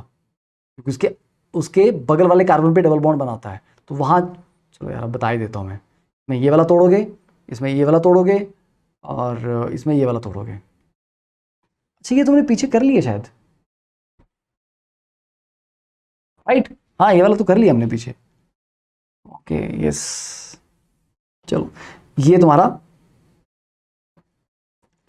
[SPEAKER 1] क्योंकि उसके बगल वाले कार्बन पे डबल बॉन्ड बनाता है, तो वहाँ चलो यार बता ही देता हूँ मैं ये वाला तोड़ोगे, इसमें ये वाला तोड़ोगे और इसमें ये वाला तोड़ोगे। अच्छा ये तुमने पीछे कर लिया शायद, राइट? हाँ ये वाला तो कर लिया हमने पीछे, ओके यस। चलो ये तुम्हारा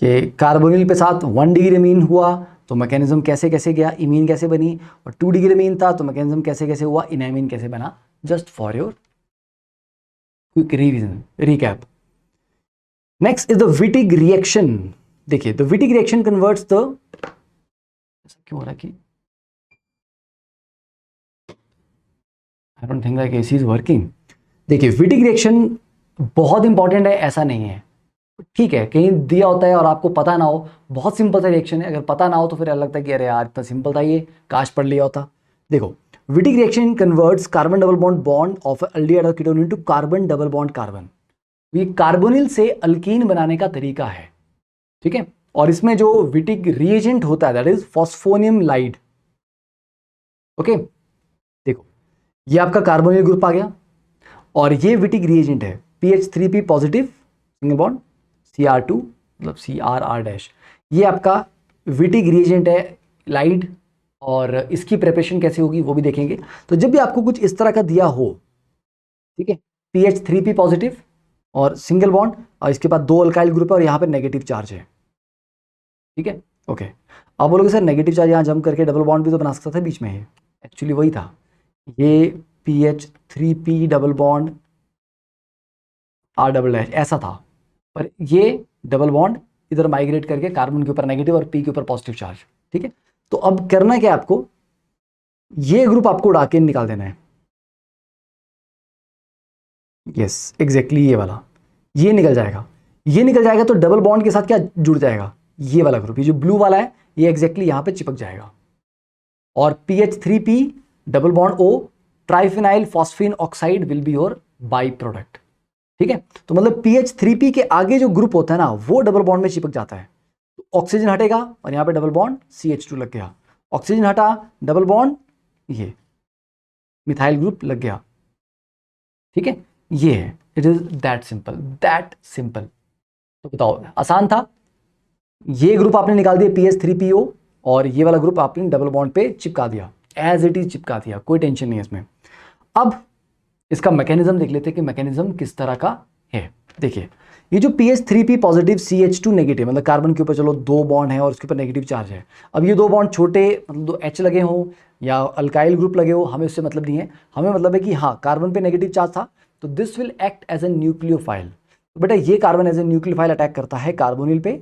[SPEAKER 1] कि कार्बोनिल पे साथ 1 डिग्री अमीन हुआ तो मैकेनिज्म कैसे कैसे गया, इमीन कैसे बनी, और 2 डिग्री अमीन था तो मैकेनिज्म कैसे कैसे हुआ, इनामीन कैसे बना, just for your quick revision recap. Next is the Wittig reaction. देखिए the Wittig reaction converts the, ऐसा क्यों हो रहा है कि I don't think like AC is working. देखिए विटिग रिएक्शन बहुत इंपॉर्टेंट है, ऐसा नहीं है, ठीक है कहीं दिया होता है और आपको पता ना हो, बहुत सिंपल सा रिएक्शन है, अगर पता ना हो तो फिर लगता है कि अरे यार इतना सिंपल था ये, काश पढ़ लिया होता। देखो Wittig reaction converts carbon double bond of aldehyde और ketone into carbon double bond carbon. ये कार्बोनिल से अल्कीन बनाने का तरीका है, ठीक है, और इसमें जो विटिग रिएजेंट होता है that is phosphonium light. Okay देखो ये आपका कार्बोनिल ग्रुप आ गया और ये विटिग रिएजेंट है PH3P positive single bond Cr2 मतलब CrR-, ये आपका विटिग रिएजेंट है लाइड, और इसकी प्रिपरेशन कैसे होगी वो भी देखेंगे। तो जब भी आपको कुछ इस तरह का दिया हो, ठीक है, PH3P पॉजिटिव और सिंगल बॉन्ड और इसके बाद 2 अल्काइल ग्रुप है और यहाँ पे नेगेटिव चार्ज है, ठीक है ओके। आप बोलोगे सर नेगेटिव चार्ज यहाँ जंप करके डबल बॉन्ड भी तो बना सकता था बीच में, ये एक्चुअली वही था, ये PH3P डबल बॉन्ड R-, ऐसा था, पर ये डबल बॉन्ड इधर माइग्रेट करके कार्बन के ऊपर नेगेटिव और पी के ऊपर पॉजिटिव चार्ज, ठीक है। तो अब करना क्या आपको, ये ग्रुप आपको उड़ा के निकाल देना है, यस एग्जैक्टली ये वाला, ये निकल जाएगा, ये निकल जाएगा तो डबल बॉन्ड के साथ क्या जुड़ जाएगा, ये वाला ग्रुप, ये जो ब्लू वाला है ये एग्जैक्टली यहां पे चिपक जाएगा, और PH3P double bond O triphenyl phosphine oxide will be your by product, ठीक है। तो मतलब PH3P के आगे जो ग्रुप होता है ना वो डबल बॉन्ड में चिपक जाता है, तो ऑक्सीजन हटेगा और यहां पे डबल बॉन्ड CH2 लग गया, ऑक्सीजन हटा डबल बॉन्ड ये मिथाइल ग्रुप लग गया, ठीक है, ये है, इट इज दैट सिंपल। तो बताओ आसान था, ये ग्रुप आपने निकाल दिया PH3PO और ये वाला ग्रुप आपने डबल बॉन्ड पे चिपका दिया, एज इट इज चिपका दिया, कोई टेंशन नहीं है इसमें। अब इसका मैकेनिज्म देख लेते हैं कि मैकेनिज्म किस तरह का है। देखिए ये जो PH3P पॉजिटिव CH2 नेगेटिव, मतलब कार्बन के ऊपर चलो 2 बॉन्ड है और उसके ऊपर नेगेटिव चार्ज है, अब ये 2 बॉन्ड छोटे मतलब 2 H लगे हों या अल्काइल ग्रुप लगे हो, हमें उससे मतलब नहीं है, हमें मतलब है कि हाँ कार्बन पे नेगेटिव चार्ज था तो this will act as a nucleophile. तो बेटा ये carbon as a nucleophile attack करता है कार्बोनिल पे,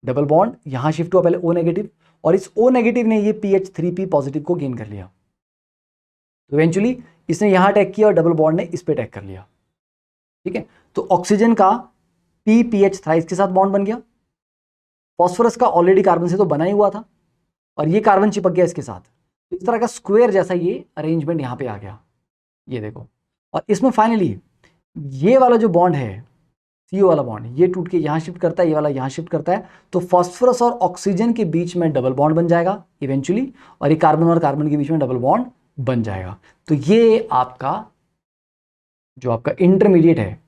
[SPEAKER 1] डबल बॉन्ड यहाँ शिफ्ट हुआ पहले O नेगेटिव, और इस O नेगेटिव ने ये PH3P पॉजिटिव को गेन कर लिया, तो इवेंचुअली इसने यहां अटैक किया और डबल बॉन्ड ने इस पे अटैक कर लिया, ठीक है। तो ऑक्सीजन का PPH थ्राइस के साथ बॉन्ड बन गया, फॉस्फोरस का ऑलरेडी कार्बन से तो बना ही हुआ था और ये कार्बन चिपक गया इसके साथ, तो इस तरह का स्क्वायर जैसा ये अरेंजमेंट यहां पे आ गया, ये देखो। और इसमें फाइनली ये वाला जो बॉन्ड है CO वाला बॉन्ड, ये टूट के यहां शिफ्ट करता है, ये वाला यहां शिफ्ट करता है, तो फॉस्फोरस और ऑक्सीजन के बीच में डबल बॉन्ड बन जाएगा इवेंचुअली, और ये कार्बन और कार्बन के बीच में डबल बॉन्ड बन जाएगा। तो ये आपका जो आपका इंटरमीडिएट है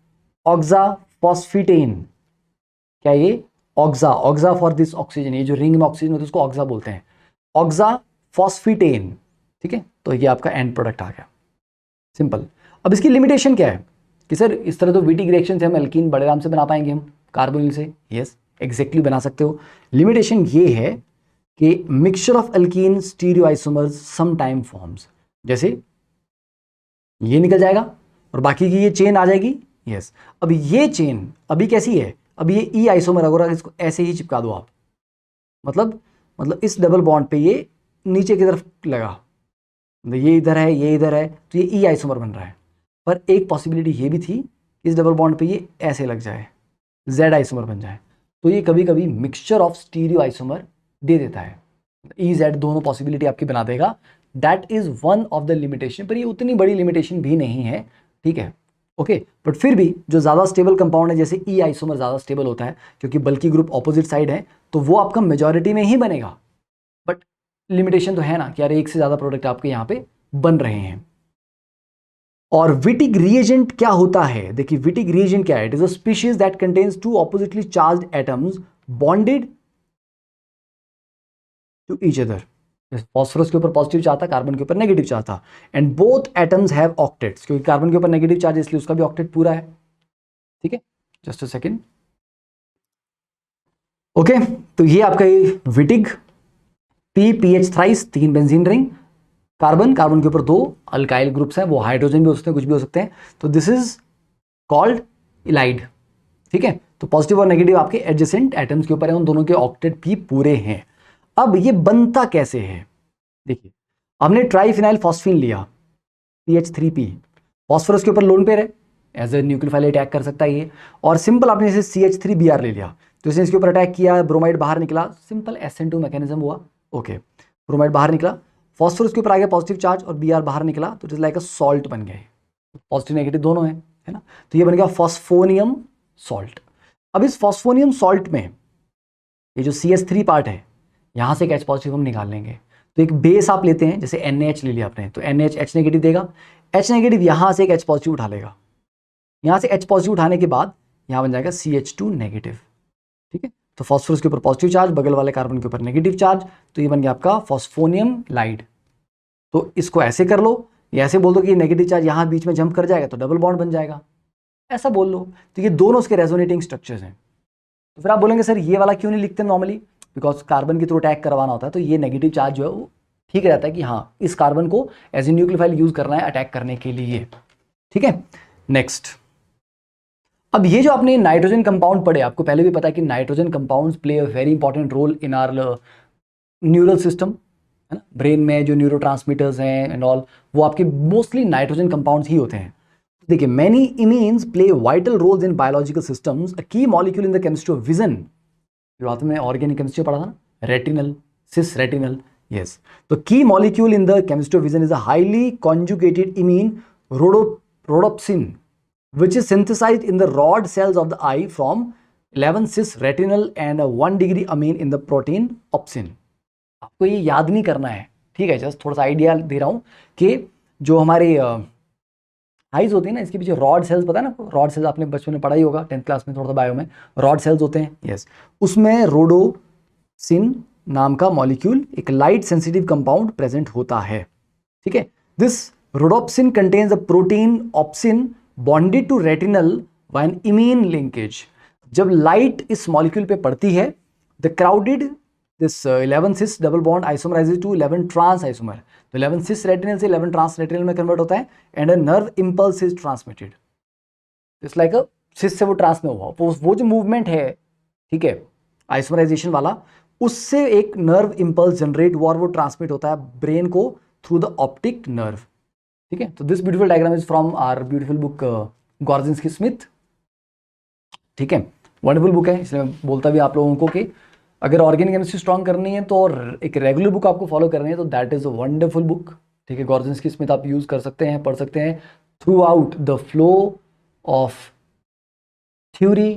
[SPEAKER 1] ऑक्साफॉस्फेटेन, क्या ये ऑक्सा फॉर दिस ऑक्सीजन, ये जो रिंग में ऑक्सीजन होता है उसको ऑक्सा बोलते हैं, ऑक्साफॉस्फेटेन, ठीक है। तो ये आपका एंड प्रोडक्ट आ गया, सिंपल। अब इसकी लिमिटेशन क्या है कि सर इस तरह तो विटिग रिएक्शन से हम एल्कीन बड़े आराम से बना पाएंगे हम कार्बोनिल से, यस एग्जैक्टली बना सकते हो। लिमिटेशन ये है कि mixture of alkene stereoisomers some time forms, जैसे ये निकल जाएगा और बाकी की ये चेन आ जाएगी यस। अब ये चेन अभी कैसी है, अभी ये ई आइसोमर, अगर इसको ऐसे ही चिपका दो आप, मतलब इस डबल बॉन्ड पे ये नीचे की तरफ लगा, ये इधर है, ये इधर है, तो ये ई आइसोमर बन रहा है। पर एक पॉसिबिलिटी ये भी थी, इस डबल बॉन्ड पे ये ऐसे लग जाए, जेड आइसोमर बन जाए, तो ये कभी कभी मिक्सचर ऑफ स्टीरियो आइसोमर दे देता है। ई जेड दोनों पॉसिबिलिटी आपकी बना देगा। That is one of the limitation, पर ये उतनी बड़ी लिमिटेशन भी नहीं है, ठीक है, ओके। बट फिर भी जो ज़्यादा स्टेबल कंपाउंड है, जैसे ई आइसोमर ज़्यादा स्टेबल होता है क्योंकि बल्कि ग्रुप ऑपोजिट साइड है, तो वो आपका मेजॉरिटी में ही बनेगा। बट लिमिटेशन तो है ना कि यार एक से ज़्यादा प्रोडक्ट आपके यहाँ पे बन रहे हैं। और विटिग रिएजेंट क्या होता है, देखिए विटिग रिएजेंट क्या है, it is a species that contains two oppositely charged atoms bonded to each other. Phosphorus के ऊपर पॉजिटिव चार्ज था, कार्बन के ऊपर नेगेटिव चार्ज था, and both atoms have octets, क्योंकि कार्बन के ऊपर नेगेटिव चार्ज इसलिए उसका भी ऑक्टेट पूरा है, ठीक है। Just a second, okay. तो ये आपका ये Wittig, P P H thrice, 3 benzene ring, carbon के ऊपर 2 अल्काइल ग्रुप्स हैं, वो हाइड्रोजन भी हो सकते हैं, कुछ भी हो सकते हैं, तो दिस इज कॉल्ड इलाइड, ठीक है। तो पॉजिटिव और नेगेटिव आपके एडजेसेंट एटम्स के ऊपर है, उन दोनों के ऑक्टेट भी पूरे हैं। अब ये बनता कैसे है, देखिए हमने ट्राइफिनाइल फॉस्फीन लिया, CH3P, फॉस्फोरस के ऊपर लोन पेयर है, एज ए न्यूक्लियोफाइल अटैक कर सकता है ये, और सिंपल आपने जैसे CH3Br ले लिया, तो इसने इसके ऊपर अटैक किया, ब्रोमाइड बाहर निकला, सिंपल SN2 मैकेनिज्म हुआ, ओके। ब्रोमाइड बाहर निकला, फॉस्फोरस के ऊपर आ गया पॉजिटिव चार्ज और Br बाहर निकला, तो it is like a salt बन गया, पॉजिटिव नेगेटिव दोनों है ना, तो ये बन गया फॉस्फोनियम सॉल्ट। अब इस फॉस्फोनियम सॉल्ट में ये जो CH3 पार्ट है, यहाँ से एक H पॉजिटिव हम निकाल लेंगे, तो एक बेस आप लेते हैं, जैसे NaH ले लिया आपने, तो NaH H नेगेटिव देगा, H नेगेटिव यहाँ से एक H पॉजिटिव उठा लेगा, यहाँ से H पॉजिटिव उठाने के बाद यहाँ बन जाएगा CH2 नेगेटिव, ठीक है। तो फॉस्फोरस के ऊपर पॉजिटिव चार्ज, बगल वाले कार्बन के ऊपर नेगेटिव चार्ज, तो ये बन गया आपका फॉस्फोनियम लाइड। तो इसको ऐसे कर लो, या ऐसे बोल दो कि नेगेटिव चार्ज यहाँ बीच में जंप कर जाएगा तो डबल बॉन्ड बन जाएगा, ऐसा बोल लो। तो ये दोनों उसके रेजोनेटिंग स्ट्रक्चर्स हैं। तो फिर आप बोलेंगे सर ये वाला क्यों नहीं लिखते नॉर्मली, बिकॉज कार्बन के थ्रू अटैक करवाना होता है, तो ये नेगेटिव चार्ज जो है वो ठीक रहता है कि हाँ इस कार्बन को एज ए न्यूक्लियोफाइल यूज करना है अटैक करने के लिए, ठीक है। नेक्स्ट, अब ये जो आपने नाइट्रोजन कंपाउंड पढ़े, आपको पहले भी पता है कि nitrogen compounds play a very important role in our neural system, है ना, ब्रेन में जो न्यूरोट्रांसमीटर्स हैं एंड ऑल, वो आपके मोस्टली नाइट्रोजन कंपाउंड्स ही होते हैं। देखिए many imines play vital roles in biological systems, a key molecule in the chemistry of vision, शुरुआत में ऑर्गेनिक केमिस्ट्री पढ़ा था ना, रेटिनल, सिस रेटिनल, यस। तो की molecule in the chemistry of vision is a highly conjugated imine rhodopsin, which is synthesized in the rod cells of the eye from 11 cis retinal and a 1 degree amine in the protein opsin। आपको ये याद नहीं करना है, ठीक है, just थोड़ा सा आइडिया दे रहा हूं कि जो हमारे आइज होती है ना, इसके पीछे रॉड सेल्स, पता है ना, रॉड सेल्स आपने बचपन में पढ़ा ही होगा, 10th क्लास में थोड़ा सा बायो में, रॉड सेल्स होते हैं, यस। उसमें रोडोसिन नाम का मॉलिक्यूल, एक लाइट सेंसिटिव कंपाउंड प्रेजेंट होता है, ठीक है। This rhodopsin contains a protein opsin bonded to retinal by an imine linkage. जब लाइट इस मॉलिक्यूल पे पड़ती है, the crowded this 11 cis double bond isomerises to 11 trans isomer, तो 11 cis रेटिनल से 11 ट्रांस रेटिनल में कन्वर्ट होता है, and a nerve impulse is transmitted, it's like a cis से वो ट्रांस में हुआ, वो जो मूवमेंट है, ठीक है, आइसोमराइजेशन वाला, उससे एक नर्व इंपल्स जनरेट हुआ और वो ट्रांसमिट होता है ब्रेन को थ्रू द ऑप्टिक नर्व, ठीक है। तो this beautiful diagram is from our beautiful book Gorzynski Smith, ठीक है, वंडरफुल बुक है, इसलिए मैं बोलता भी आप लोगों को कि अगर ऑर्गेनिक केमिस्ट्री स्ट्रॉन्ग करनी है तो और एक रेगुलर बुक आपको फॉलो करनी है तो that is a wonderful book, ठीक है। गॉर्जिंस्की स्मिथ आप यूज कर सकते हैं, पढ़ सकते हैं throughout the flow of theory,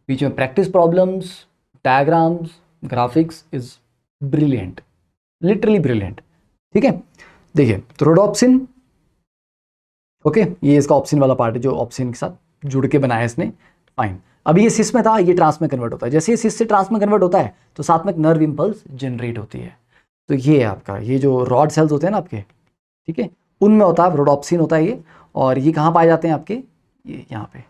[SPEAKER 1] बीच में practice problems, diagrams, graphics is brilliant, literally brilliant, ठीक है। देखिए तो रोडोप्सिन, ओके, ये इसका ऑप्सिन वाला पार्ट है जो ऑप्सिन के साथ जुड़ के बनाया है इसने, फाइन। अभी ये सिस में था, ये ट्रांस में कन्वर्ट होता है, जैसे ये सिस से ट्रांस में कन्वर्ट होता है तो साथ में एक नर्व इंपल्स जनरेट होती है। तो ये आपका ये जो रॉड सेल्स होते हैं ना आपके, ठीक है, उनमें होता है रोडोप्सिन होता है ये, और ये कहाँ पाए जाते हैं आपके, ये यहाँ पे,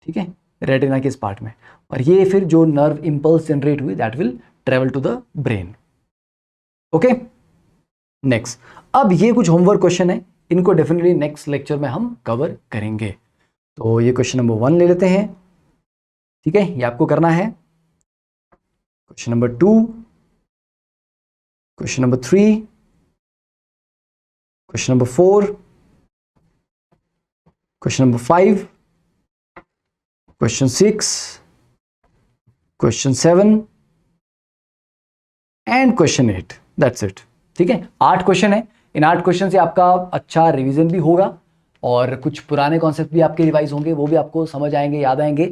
[SPEAKER 1] ठीक है, रेटिना के इस पार्ट में, और ये फिर जो नर्व इंपल्स जनरेट हुई that will travel to the brain, okay. Next, अब ये कुछ होमवर्क क्वेश्चन है, इनको डेफिनेटली नेक्स्ट लेक्चर में हम कवर करेंगे। तो ये क्वेश्चन नंबर 1 ले लेते हैं, ठीक है, ये आपको करना है। Question number 2, question number 3, question number 4, question number 5, question 6, question 7 and question 8। That's it, ठीक है। 8 क्वेश्चन है, इन 8 क्वेश्चन से आपका अच्छा रिवीजन भी होगा और कुछ पुराने कॉन्सेप्ट भी आपके रिवाइज होंगे, वो भी आपको समझ आएंगे, याद आएंगे,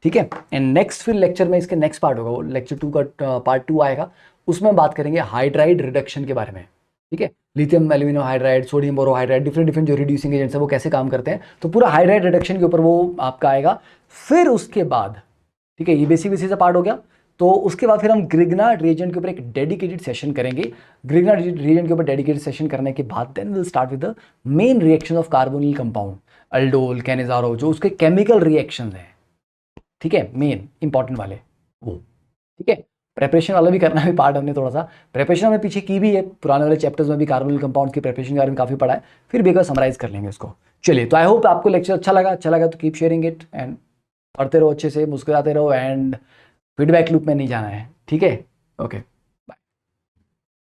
[SPEAKER 1] ठीक है। एंड नेक्स्ट फिर लेक्चर में इसके नेक्स्ट पार्ट होगा, वो लेक्चर 2 का पार्ट 2 आएगा, उसमें हम बात करेंगे हाइड्राइड रिडक्शन के बारे में, ठीक है। Lithium aluminium hydride, sodium borohydride, different different जो रिड्यूसिंग एजेंट्स है वो कैसे काम करते हैं, तो पूरा हाइड्राइड रिडक्शन के ऊपर वो आपका आएगा। फिर उसके बाद, ठीक है, ये बेसिक सा पार्ट हो गया। तो उसके बाद फिर हम ग्रिग्नार्ड रिएजेंट के ऊपर एक डेडिकेटेड सेशन करेंगे। ग्रिग्नार्ड रिएजेंट के ऊपर डेडिकेटेड सेशन करने के बाद then will start with the main reaction of carbonyl compound, aldol, Cannizzaro, जो उसके केमिकल रिएक्शंस हैं, ठीक है, मेन इंपॉर्टेंट वाले वो, ठीक है। प्रेपरेशन वाला भी करना है पार्ट, हमने थोड़ा सा प्रेपरेशन हमने पीछे की भी है, पुराने वाले चैप्टर्स में भी कार्बोनिल कंपाउंड की प्रेपरेशन के बारे में काफी पढ़ा है, फिर भी एक बार समराइज कर लेंगे उसको। चलिए, तो आई होप आपको लेक्चर अच्छा लगा तो कीप शेयरिंग इट एंड पढ़ते रहो अच्छे से, मुस्कुराते रहो एंड फीडबैक लूप में नहीं जाना है, ठीक है। ओके।